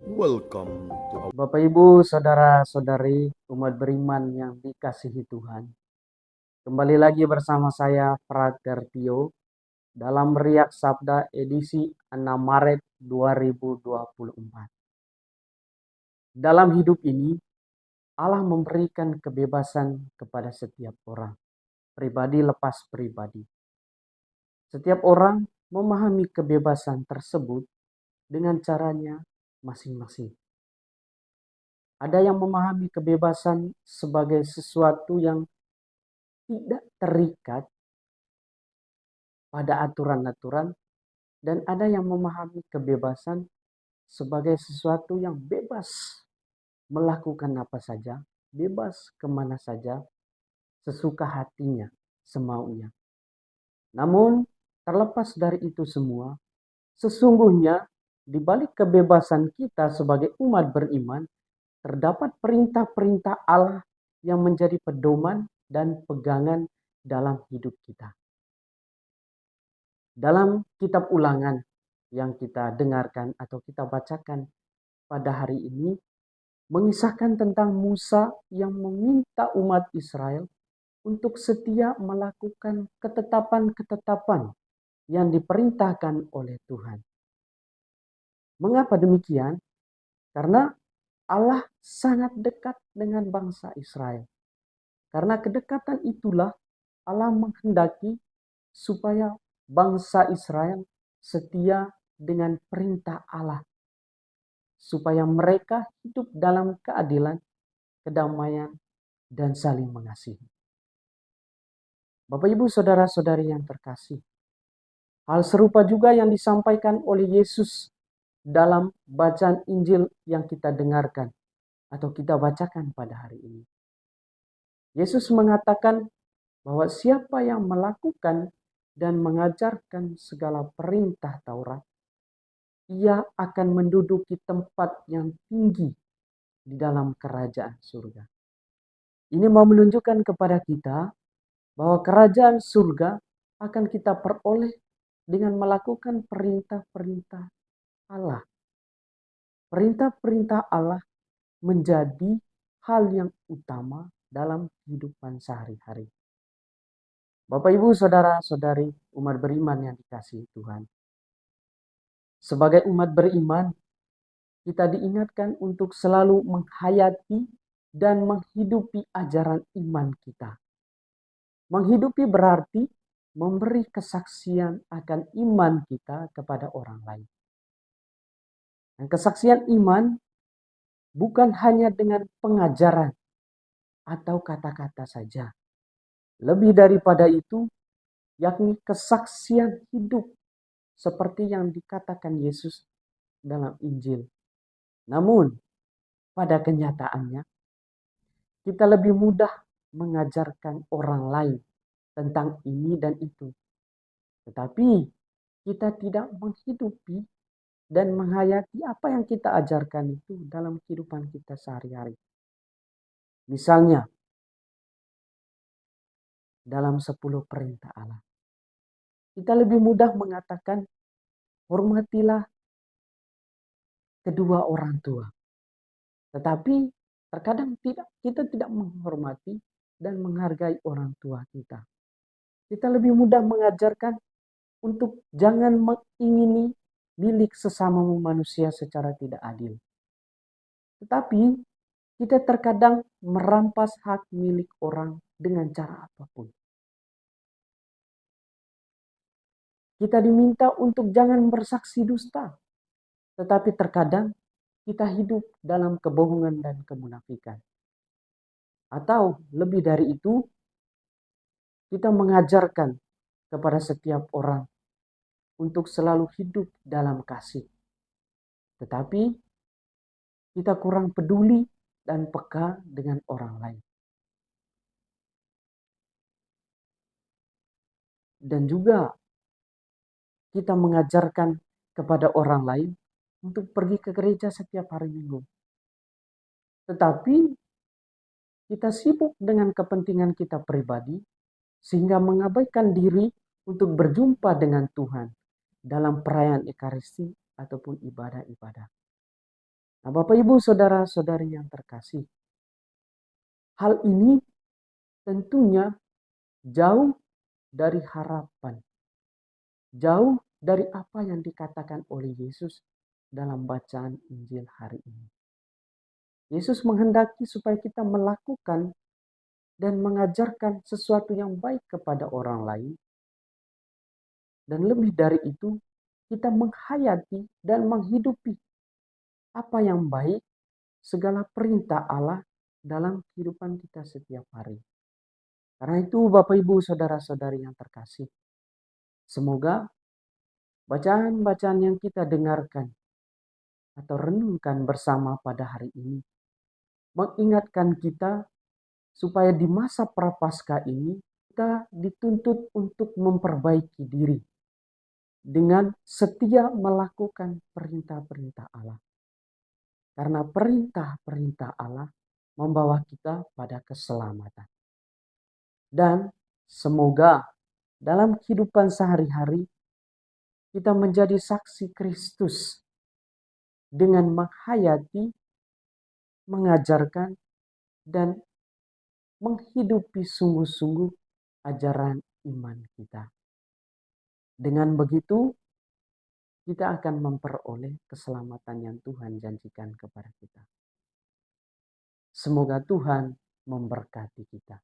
Welcome to our Bapak Ibu, saudara-saudari, umat beriman yang dikasihi Tuhan. Kembali lagi bersama saya, Frater Tio, dalam Riak Sabda edisi 6 Maret 2024. Dalam hidup ini, Allah memberikan kebebasan kepada setiap orang, pribadi lepas pribadi. Setiap orang memahami kebebasan tersebut dengan caranya masing-masing. Ada yang memahami kebebasan sebagai sesuatu yang tidak terikat pada aturan-aturan, dan ada yang memahami kebebasan sebagai sesuatu yang bebas melakukan apa saja, bebas kemana saja, sesuka hatinya, semaunya. Namun, terlepas dari itu semua, sesungguhnya di balik kebebasan kita sebagai umat beriman, terdapat perintah-perintah Allah yang menjadi pedoman dan pegangan dalam hidup kita. Dalam kitab Ulangan yang kita dengarkan atau kita bacakan pada hari ini, mengisahkan tentang Musa yang meminta umat Israel untuk setia melakukan ketetapan-ketetapan yang diperintahkan oleh Tuhan. Mengapa demikian? Karena Allah sangat dekat dengan bangsa Israel. Karena kedekatan itulah Allah menghendaki supaya bangsa Israel setia dengan perintah Allah, supaya mereka hidup dalam keadilan, kedamaian, dan saling mengasihi. Bapak Ibu saudara-saudari yang terkasih, hal serupa juga yang disampaikan oleh Yesus dalam bacaan Injil yang kita dengarkan atau kita bacakan pada hari ini. Yesus mengatakan bahwa siapa yang melakukan dan mengajarkan segala perintah Taurat, ia akan menduduki tempat yang tinggi di dalam kerajaan surga. Ini mau menunjukkan kepada kita bahwa kerajaan surga akan kita peroleh dengan melakukan perintah-perintah Allah. Perintah-perintah Allah menjadi hal yang utama dalam kehidupan sehari-hari. Bapak, Ibu, saudara-saudari, umat beriman yang dikasihi Tuhan. Sebagai umat beriman, kita diingatkan untuk selalu menghayati dan menghidupi ajaran iman kita. Menghidupi berarti memberi kesaksian akan iman kita kepada orang lain. Dan kesaksian iman bukan hanya dengan pengajaran atau kata-kata saja. Lebih daripada itu, yakni kesaksian hidup seperti yang dikatakan Yesus dalam Injil. Namun, pada kenyataannya, kita lebih mudah mengajarkan orang lain tentang ini dan itu. Tetapi kita tidak menghidupi dan menghayati apa yang kita ajarkan itu dalam kehidupan kita sehari-hari. Misalnya, dalam 10 perintah Allah. Kita lebih mudah mengatakan, hormatilah kedua orang tua. Tetapi terkadang kita tidak menghormati dan menghargai orang tua kita. Kita lebih mudah mengajarkan untuk jangan mengingini milik sesamamu manusia secara tidak adil. Tetapi kita terkadang merampas hak milik orang dengan cara apapun. Kita diminta untuk jangan bersaksi dusta. Tetapi terkadang kita hidup dalam kebohongan dan kemunafikan. Atau lebih dari itu, kita mengajarkan kepada setiap orang untuk selalu hidup dalam kasih. Tetapi kita kurang peduli dan peka dengan orang lain. Dan juga kita mengajarkan kepada orang lain untuk pergi ke gereja setiap hari Minggu. Tetapi kita sibuk dengan kepentingan kita pribadi sehingga mengabaikan diri untuk berjumpa dengan Tuhan dalam perayaan Ekaristi ataupun ibadah-ibadah. Nah, Bapak Ibu saudara-saudari yang terkasih, hal ini tentunya jauh dari harapan, jauh dari apa yang dikatakan oleh Yesus dalam bacaan Injil hari ini. Yesus menghendaki supaya kita melakukan dan mengajarkan sesuatu yang baik kepada orang lain. Dan lebih dari itu, kita menghayati dan menghidupi apa yang baik, segala perintah Allah dalam kehidupan kita setiap hari. Karena itu Bapak Ibu saudara-saudari yang terkasih, semoga bacaan-bacaan yang kita dengarkan atau renungkan bersama pada hari ini mengingatkan kita supaya di masa prapaskah ini kita dituntut untuk memperbaiki diri dengan setia melakukan perintah-perintah Allah. Karena perintah-perintah Allah membawa kita pada keselamatan. Dan semoga dalam kehidupan sehari-hari kita menjadi saksi Kristus dengan menghayati, mengajarkan, dan menghidupi sungguh-sungguh ajaran iman kita. Dengan begitu, kita akan memperoleh keselamatan yang Tuhan janjikan kepada kita. Semoga Tuhan memberkati kita.